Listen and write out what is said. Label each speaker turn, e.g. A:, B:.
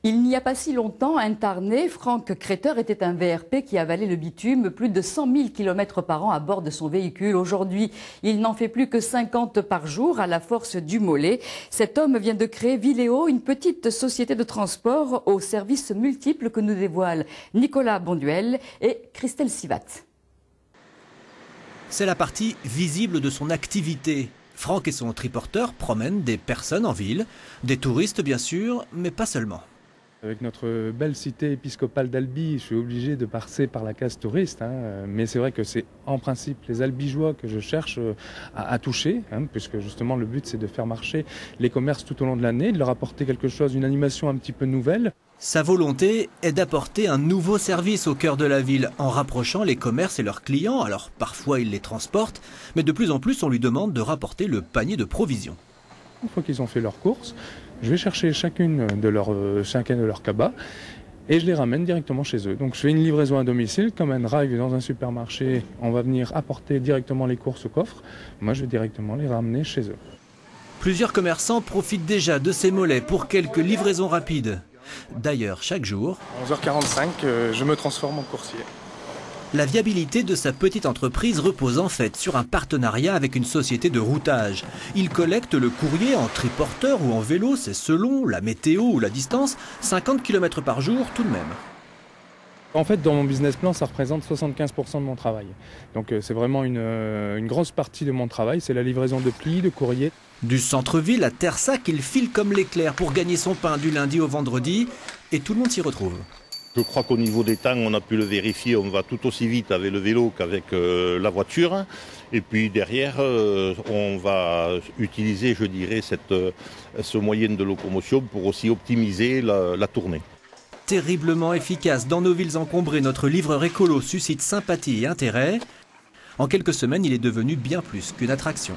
A: Il n'y a pas si longtemps, un Tarnais, Franck Créteur, était un VRP qui avalait le bitume plus de 100 000 km par an à bord de son véhicule. Aujourd'hui, il n'en fait plus que 50 par jour à la force du mollet. Cet homme vient de créer Viléo, une petite société de transport aux services multiples que nous dévoilent Nicolas Bonduel et Christelle Sivat.
B: C'est la partie visible de son activité. Franck et son triporteur promènent des personnes en ville, des touristes bien sûr, mais pas seulement.
C: Avec notre belle cité épiscopale d'Albi, je suis obligé de passer par la case touriste, mais c'est vrai que c'est en principe les albigeois que je cherche à toucher, puisque justement le but c'est de faire marcher les commerces tout au long de l'année, de leur apporter quelque chose, une animation un petit peu nouvelle.
B: Sa volonté est d'apporter un nouveau service au cœur de la ville en rapprochant les commerces et leurs clients. Alors parfois il les transporte, mais de plus en plus on lui demande de rapporter le panier de provisions.
C: Une fois qu'ils ont fait leurs courses, je vais chercher chacun de leurs cabas et je les ramène directement chez eux. Donc je fais une livraison à domicile, comme un drive dans un supermarché, on va venir apporter directement les courses au coffre. Moi je vais directement les ramener chez eux.
B: Plusieurs commerçants profitent déjà de ces mollets pour quelques livraisons rapides. D'ailleurs, chaque jour,
C: 11h45, je me transforme en coursier.
B: La viabilité de sa petite entreprise repose en fait sur un partenariat avec une société de routage. Il collecte le courrier en triporteur ou en vélo, c'est selon la météo ou la distance, 50 km par jour tout de même.
C: En fait, dans mon business plan, ça représente 75% de mon travail. Donc c'est vraiment une grosse partie de mon travail, c'est la livraison de plis, de courrier.
B: Du centre-ville à Tersac, il file comme l'éclair pour gagner son pain du lundi au vendredi et tout le monde s'y retrouve.
D: Je crois qu'au niveau des temps, on a pu le vérifier, on va tout aussi vite avec le vélo qu'avec la voiture. Et puis derrière, on va utiliser, je dirais, ce moyen de locomotion pour aussi optimiser la tournée.
B: Terriblement efficace dans nos villes encombrées, notre livreur écolo suscite sympathie et intérêt. En quelques semaines, il est devenu bien plus qu'une attraction.